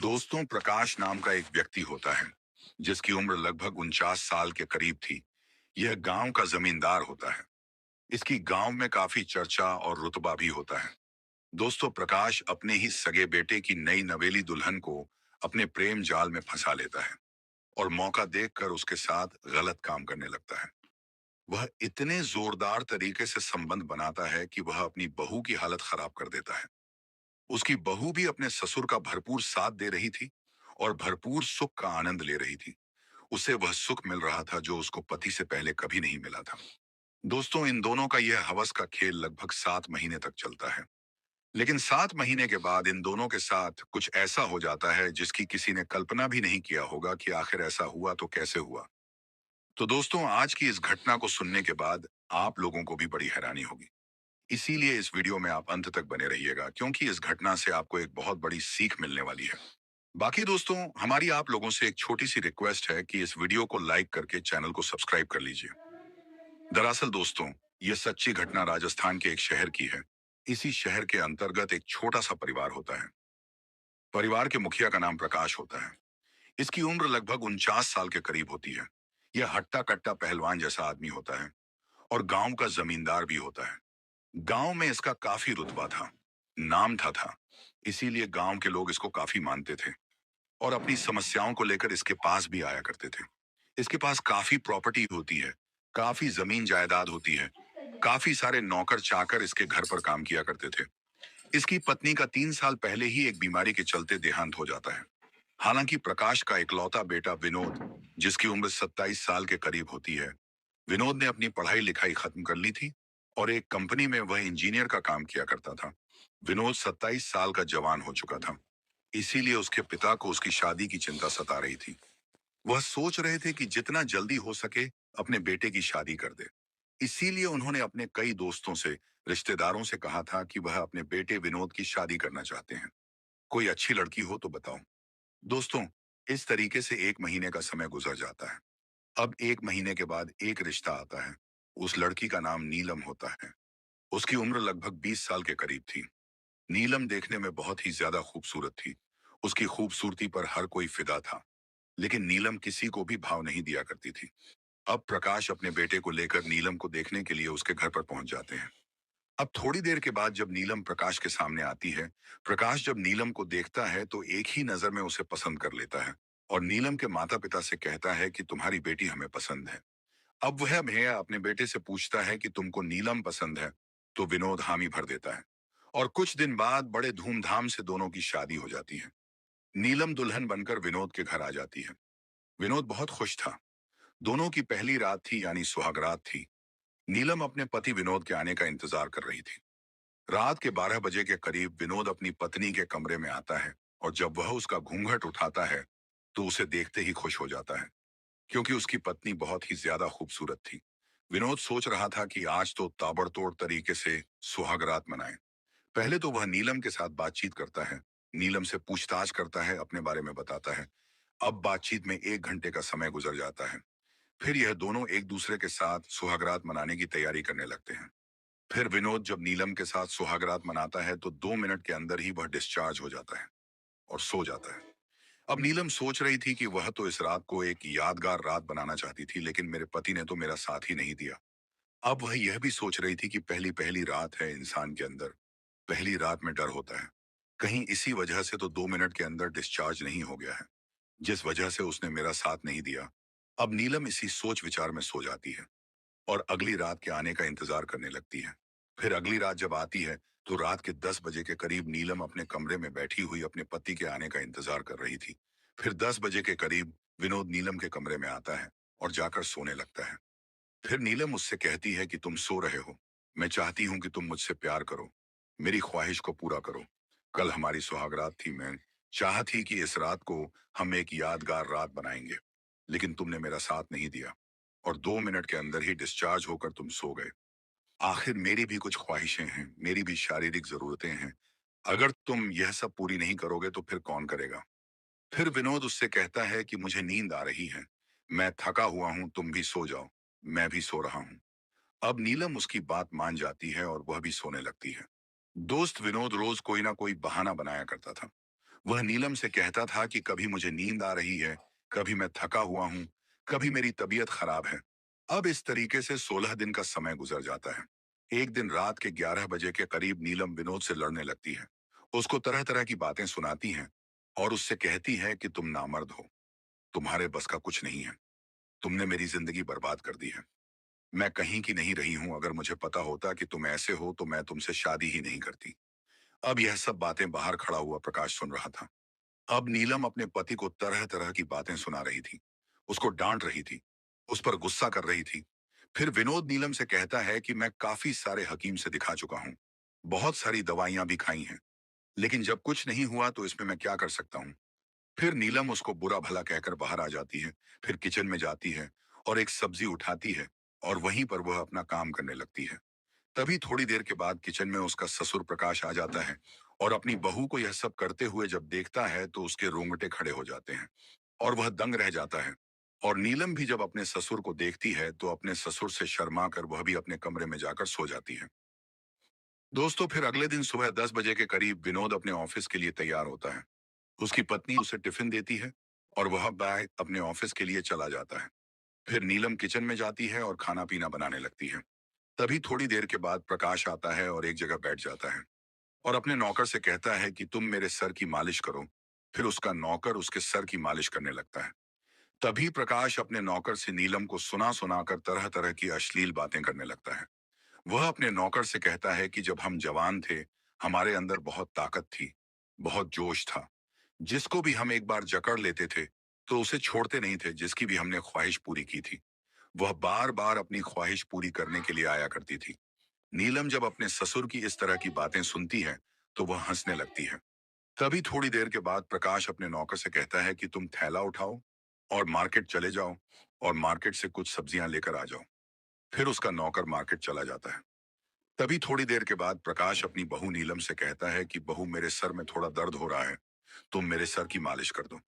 दोस्तों, प्रकाश नाम का एक व्यक्ति होता है जिसकी उम्र लगभग 49 साल के करीब थी। यह गांव का जमींदार होता है। इसकी गांव में काफी चर्चा और रुतबा भी होता है। दोस्तों, प्रकाश अपने ही सगे बेटे की नई नवेली दुल्हन को अपने प्रेम जाल में फंसा लेता है और मौका देखकर उसके साथ गलत काम करने लगता है। वह इतने जोरदार तरीके से संबंध बनाता है कि वह अपनी बहू की हालत खराब कर देता है। उसकी बहू भी अपने ससुर का भरपूर साथ दे रही थी और भरपूर सुख का आनंद ले रही थी। उसे वह सुख मिल रहा था जो उसको पति से पहले कभी नहीं मिला था। दोस्तों, इन दोनों का यह हवस का खेल लगभग 7 महीने तक चलता है। लेकिन 7 महीने के बाद इन दोनों के साथ कुछ ऐसा हो जाता है जिसकी किसी ने कल्पना भी नहीं किया होगा कि आखिर ऐसा हुआ तो कैसे हुआ। तो दोस्तों, आज की इस घटना को सुनने के बाद आप लोगों को भी बड़ी हैरानी होगी। इसीलिए इस वीडियो में आप अंत तक बने रहिएगा, क्योंकि इस घटना से आपको एक बहुत बड़ी सीख मिलने वाली है। बाकी दोस्तों, हमारी आप लोगों से एक छोटी सी रिक्वेस्ट है कि इस वीडियो को लाइक करके चैनल को सब्सक्राइब कर लीजिए। दरअसल दोस्तों, ये सच्ची घटना राजस्थान के एक शहर की है। इसी शहर के अंतर्गत एक छोटा सा परिवार होता है। परिवार के मुखिया का नाम प्रकाश होता है। इसकी उम्र लगभग 49 साल के करीब होती है। यह हट्टा कट्टा पहलवान जैसा आदमी होता है और गांव का जमींदार भी होता है। गांव में इसका काफी रुतबा था, नाम था। इसीलिए गांव के लोग इसको काफी मानते थे और अपनी समस्याओं को लेकर इसके पास भी आया करते थे। इसके पास काफी प्रॉपर्टी होती है, काफी जमीन जायदाद होती है, काफी सारे नौकर चाकर इसके घर पर काम किया करते थे। इसकी पत्नी का 3 साल पहले ही एक बीमारी के चलते देहांत हो जाता है। हालांकि प्रकाश का इकलौता बेटा विनोद, जिसकी उम्र 27 साल के करीब होती है, विनोद ने अपनी पढ़ाई लिखाई खत्म कर ली थी और एक कंपनी में वह इंजीनियर का काम किया करता था। विनोद 27 साल का जवान हो चुका था। इसीलिए उसके पिता को उसकी शादी की चिंता सता रही थी। वह सोच रहे थे कि जितना जल्दी हो सके अपने बेटे की शादी कर दे। इसीलिए उन्होंने अपने कई दोस्तों से, रिश्तेदारों से कहा था कि वह अपने बेटे विनोद की शादी करना चाहते हैं। कोई अच्छी लड़की हो तो बताओ। दोस्तों, इस तरीके से 1 महीने का समय गुजर जाता है। अब 1 महीने के बाद एक रिश्ता आता है। उस लड़की का नाम नीलम होता है। उसकी उम्र लगभग 20 साल के करीब थी। नीलम देखने में बहुत ही ज्यादा खूबसूरत थी। उसकी खूबसूरती पर हर कोई फिदा था। लेकिन नीलम किसी को भी भाव नहीं दिया करती थी। अब प्रकाश अपने बेटे को लेकर नीलम को देखने के लिए उसके घर पर पहुंच जाते हैं। अब थोड़ी देर के बाद जब नीलम प्रकाश के सामने आती है, प्रकाश जब नीलम को देखता है तो एक ही नजर में उसे पसंद कर लेता है और नीलम के माता पिता से कहता है कि तुम्हारी बेटी हमें पसंद है। अब वह भैया अपने बेटे से पूछता है कि तुमको नीलम पसंद है, तो विनोद हामी भर देता है और कुछ दिन बाद बड़े धूमधाम से दोनों की शादी हो जाती है। नीलम दुल्हन बनकर विनोद के घर आ जाती है। विनोद बहुत खुश था। दोनों की पहली रात थी, यानी सुहागरात थी। नीलम अपने पति विनोद के आने का इंतजार कर रही थी। रात के 12 बजे के करीब विनोद अपनी पत्नी के कमरे में आता है और जब वह उसका घूंघट उठाता है तो उसे देखते ही खुश हो जाता है, क्योंकि उसकी पत्नी बहुत ही ज्यादा खूबसूरत थी। विनोद सोच रहा था कि आज तो ताबड़तोड़ तरीके से सुहागरात मनाए। पहले तो वह नीलम के साथ बातचीत करता है, नीलम से पूछताछ करता है, अपने बारे में बताता है। अब बातचीत में 1 घंटे का समय गुजर जाता है। फिर यह दोनों एक दूसरे के साथ सुहागरात मनाने की तैयारी करने लगते हैं। फिर विनोद जब नीलम के साथ सुहागरात मनाता है तो 2 मिनट के अंदर ही वह डिस्चार्ज हो जाता है और सो जाता है। अब नीलम सोच रही थी कि वह तो इस रात को एक यादगार रात बनाना चाहती थी, लेकिन मेरे पति ने तो मेरा साथ ही नहीं दिया। अब वह यह भी सोच रही थी कि पहली पहली रात है इंसान के अंदर। पहली रात में डर होता है, कहीं इसी वजह से तो 2 मिनट के अंदर डिस्चार्ज नहीं हो गया है, जिस वजह से उसने मेरा साथ नहीं दिया। अब नीलम इसी सोच विचार में सो जाती है और अगली रात के आने का इंतजार करने लगती है। फिर अगली रात जब आती है तो रात के 10 बजे के करीब नीलम अपने कमरे में बैठी हुई अपने पति के आने का इंतजार कर रही थी। फिर 10 बजे के करीब विनोद नीलम के कमरे में आता है और जाकर सोने लगता है। फिर नीलम उससे कहती है कि तुम सो रहे हो, मैं चाहती हूं कि तुम मुझसे प्यार करो, मेरी ख्वाहिश को पूरा करो। कल हमारी सुहागरात थी, मैं चाह थी कि इस रात को हम एक यादगार रात बनाएंगे, लेकिन तुमने मेरा साथ नहीं दिया और 2 मिनट के अंदर ही डिस्चार्ज होकर तुम सो गए। आखिर मेरी भी कुछ ख्वाहिशें हैं, मेरी भी शारीरिक जरूरतें हैं। अगर तुम यह सब पूरी नहीं करोगे तो फिर कौन करेगा। फिर विनोद उससे कहता है कि मुझे नींद आ रही है, मैं थका हुआ हूं, तुम भी सो जाओ, मैं भी सो रहा हूं। अब नीलम उसकी बात मान जाती है और वह भी सोने लगती है। दोस्त विनोद रोज कोई ना कोई बहाना बनाया करता था। वह नीलम से कहता था कि कभी मुझे नींद आ रही है, कभी मैं थका हुआ हूं, कभी मेरी तबीयत खराब है। अब इस तरीके से 16 दिन का समय गुजर जाता है। एक दिन रात के 11 बजे के करीब नीलम विनोद से लड़ने लगती है। उसको तरह तरह की बातें सुनाती हैं और उससे कहती है कि तुम नामर्द हो, तुम्हारे बस का कुछ नहीं है, तुमने मेरी जिंदगी बर्बाद कर दी है। मैं कहीं की नहीं रही हूं, अगर मुझे पता होता कि तुम ऐसे हो तो मैं तुमसे शादी ही नहीं करती। अब यह सब बातें बाहर खड़ा हुआ प्रकाश सुन रहा था। अब नीलम अपने पति को तरह तरह की बातें सुना रही थी, उसको डांट रही थी, उस पर गुस्सा कर रही थी। फिर विनोद नीलम से कहता है कि मैं काफी सारे हकीम से दिखा चुका हूँ, बहुत सारी दवाइयां भी खाई हैं, लेकिन जब कुछ नहीं हुआ तो इसमें मैं क्या कर सकता हूँ। फिर नीलम उसको बुरा भला कहकर बाहर आ जाती है। फिर किचन में जाती है और एक सब्जी उठाती है और वहीं पर वह अपना काम करने लगती है। तभी थोड़ी देर के बाद किचन में उसका ससुर प्रकाश आ जाता है और अपनी बहू को यह सब करते हुए जब देखता है तो उसके रोंगटे खड़े हो जाते हैं और वह दंग रह जाता है। और नीलम भी जब अपने ससुर को देखती है तो अपने ससुर से शर्मा कर वह भी अपने कमरे में जाकर सो जाती है। दोस्तों, फिर अगले दिन सुबह 10 बजे के करीब विनोद अपने ऑफिस के लिए तैयार होता है। उसकी पत्नी उसे टिफिन देती है और वह बैग अपने ऑफिस के लिए चला जाता है। फिर नीलम किचन में जाती है और खाना पीना बनाने लगती है। तभी थोड़ी देर के बाद प्रकाश आता है और एक जगह बैठ जाता है और अपने नौकर से कहता है कि तुम मेरे सर की मालिश करो। फिर उसका नौकर उसके सर की मालिश करने लगता है। तभी प्रकाश अपने नौकर से नीलम को सुना सुनाकर तरह तरह की अश्लील बातें करने लगता है। वह अपने नौकर से कहता है कि जब हम जवान थे, हमारे अंदर बहुत ताकत थी, बहुत जोश था। जिसको भी हम एक बार जकड़ लेते थे तो उसे छोड़ते नहीं थे, जिसकी भी हमने ख्वाहिश पूरी की थी। वह बार बार अपनी ख्वाहिश पूरी करने के लिए आया करती थी। नीलम जब अपने ससुर की इस तरह की बातें सुनती है तो वह हंसने लगती है। तभी थोड़ी देर के बाद प्रकाश अपने नौकर से कहता है कि तुम थैला उठाओ और मार्केट चले जाओ और मार्केट से कुछ सब्जियां लेकर आ जाओ। फिर उसका नौकर मार्केट चला जाता है। तभी थोड़ी देर के बाद प्रकाश अपनी बहू नीलम से कहता है कि बहू, मेरे सर में थोड़ा दर्द हो रहा है, तुम मेरे सर की मालिश कर दो।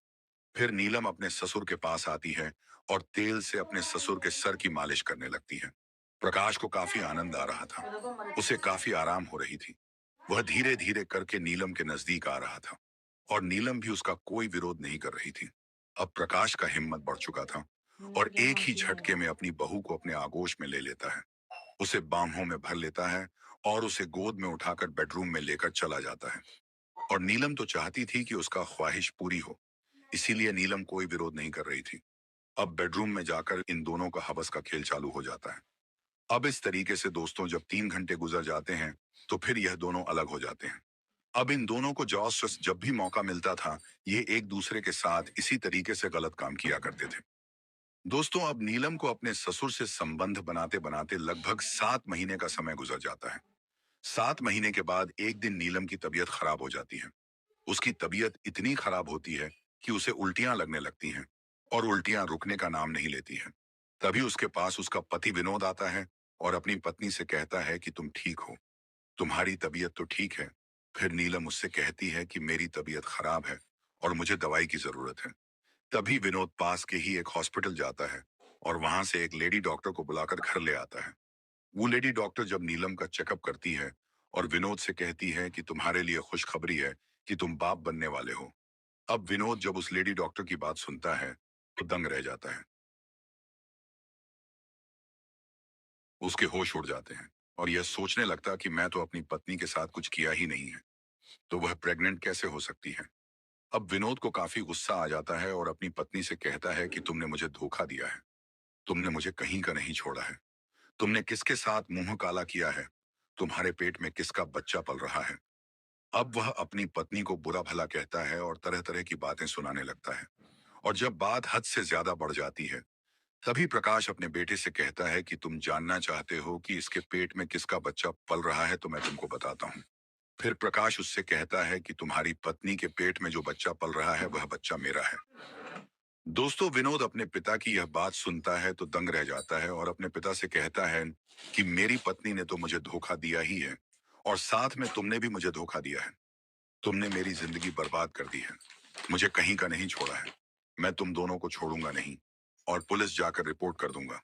फिर नीलम अपने ससुर के पास आती है और तेल से अपने ससुर के सर की मालिश करने लगती है। प्रकाश को काफी आनंद आ रहा था, उसे काफी आराम हो रही थी। वह धीरे धीरे करके नीलम के नजदीक आ रहा था और नीलम भी उसका कोई विरोध नहीं कर रही थी। अब प्रकाश का हिम्मत बढ़ चुका था और एक ही झटके में अपनी बहू को अपने आगोश में ले लेता है, उसे बाहों में भर लेता है और उसे गोद में उठाकर बेडरूम में लेकर चला जाता है। और नीलम तो चाहती थी कि उसका ख्वाहिश पूरी हो, इसीलिए नीलम कोई विरोध नहीं कर रही थी। अब बेडरूम में जाकर इन दोनों का हवस का खेल चालू हो जाता है। अब इस तरीके से दोस्तों, जब 3 घंटे गुजर जाते हैं तो फिर यह दोनों अलग हो जाते हैं। अब इन दोनों को जब भी मौका मिलता था, ये एक दूसरे के साथ इसी तरीके से गलत काम किया करते थे। दोस्तों, अब नीलम को अपने ससुर से संबंध बनाते बनाते लगभग 7 महीने का समय गुजर जाता है। 7 महीने के बाद एक दिन नीलम की तबीयत खराब हो जाती है। उसकी तबीयत इतनी खराब होती है कि उसे उल्टियां लगने लगती हैं और उल्टियां रुकने का नाम नहीं लेती हैं। तभी उसके पास उसका पति विनोद आता है और अपनी पत्नी से कहता है कि तुम ठीक हो, तुम्हारी तबीयत तो ठीक है। फिर नीलम उससे कहती है कि मेरी तबीयत खराब है और मुझे दवाई की जरूरत है। तभी विनोद पास के ही एक हॉस्पिटल जाता है और वहां से एक लेडी डॉक्टर को बुलाकर घर ले आता है। वो लेडी डॉक्टर जब नीलम का चेकअप करती है और विनोद से कहती है कि तुम्हारे लिए खुशखबरी है कि तुम बाप बनने वाले हो। अब विनोद जब उस लेडी डॉक्टर की बात सुनता है तो दंग रह जाता है, उसके होश उड़ जाते हैं और यह सोचने लगता कि मैं तो अपनी पत्नी के साथ कुछ किया ही नहीं है, तो वह प्रेग्नेंट कैसे हो सकती है। अब विनोद को काफी गुस्सा आ जाता है और अपनी पत्नी से कहता है कि तुमने मुझे धोखा दिया है, तुमने मुझे कहीं का नहीं छोड़ा है, तुमने किसके साथ मुंह काला किया है, तुम्हारे पेट में किसका बच्चा पल रहा है। अब वह अपनी पत्नी को बुरा भला कहता है और तरह तरह की बातें सुनाने लगता है। और जब बात हद से ज्यादा बढ़ जाती है, तभी प्रकाश अपने बेटे से कहता है कि तुम जानना चाहते हो कि इसके पेट में किसका बच्चा पल रहा है, तो मैं तुमको बताता हूँ। फिर प्रकाश उससे कहता है कि तुम्हारी पत्नी के पेट में जो बच्चा पल रहा है वह बच्चा मेरा है। दोस्तों, विनोद अपने पिता की यह बात सुनता है तो दंग रह जाता है और अपने पिता से कहता है कि मेरी पत्नी ने तो मुझे धोखा दिया ही है और साथ में तुमने भी मुझे धोखा दिया है। तुमने मेरी जिंदगी बर्बाद कर दी है, मुझे कहीं का नहीं छोड़ा है। मैं तुम दोनों को छोड़ूंगा नहीं और पुलिस जाकर रिपोर्ट कर दूंगा।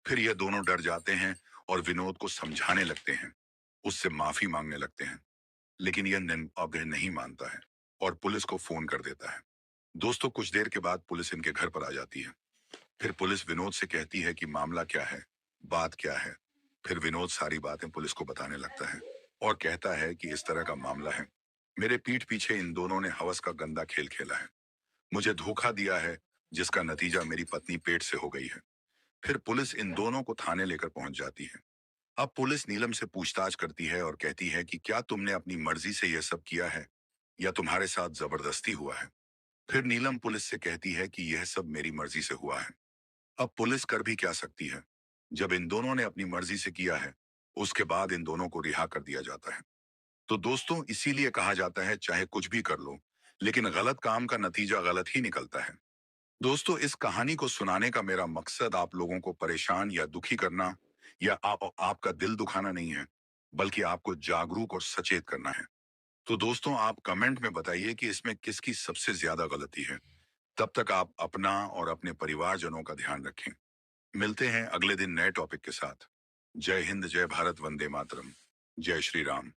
फिर ये दोनों डर जाते हैं और विनोद को समझाने लगते हैं, उससे माफी मांगने लगते हैं, लेकिन यह अब नहीं मानता है। और पुलिस को फोन कर देता है। दोस्तों, कुछ देर के बाद पुलिस इनके घर पर आ जाती है। फिर पुलिस विनोद से कहती है कि मामला क्या है, बात क्या है। फिर विनोद सारी बातें पुलिस को बताने लगता है और कहता है कि इस तरह का मामला है। मेरे पीठ पीछे इन दोनों ने हवस का गंदा खेल खेला है, मुझे धोखा दिया है, जिसका नतीजा मेरी पत्नी पेट से हो गई है। फिर पुलिस इन दोनों को थाने लेकर पहुंच जाती है। अब पुलिस नीलम से पूछताछ करती है और कहती है कि क्या तुमने अपनी मर्जी से यह सब किया है या तुम्हारे साथ जबरदस्ती हुआ है। फिर नीलम पुलिस से कहती है कि यह सब मेरी मर्जी से हुआ है। अब पुलिस कर भी क्या सकती है, जब इन दोनों ने अपनी मर्जी से किया है। उसके बाद इन दोनों को रिहा कर दिया जाता है। तो दोस्तों, इसीलिए कहा जाता है चाहे कुछ भी कर लो, लेकिन गलत काम का नतीजा गलत ही निकलता है। दोस्तों, इस कहानी को सुनाने का मेरा मकसद आप लोगों को परेशान या दुखी करना या आपका दिल दुखाना नहीं है, बल्कि आपको जागरूक और सचेत करना है। तो दोस्तों, आप कमेंट में बताइए कि इसमें किसकी सबसे ज्यादा गलती है। तब तक आप अपना और अपने परिवारजनों का ध्यान रखें। मिलते हैं अगले दिन नए टॉपिक के साथ। जय हिंद, जय भारत, वंदे मातरम, जय श्री राम।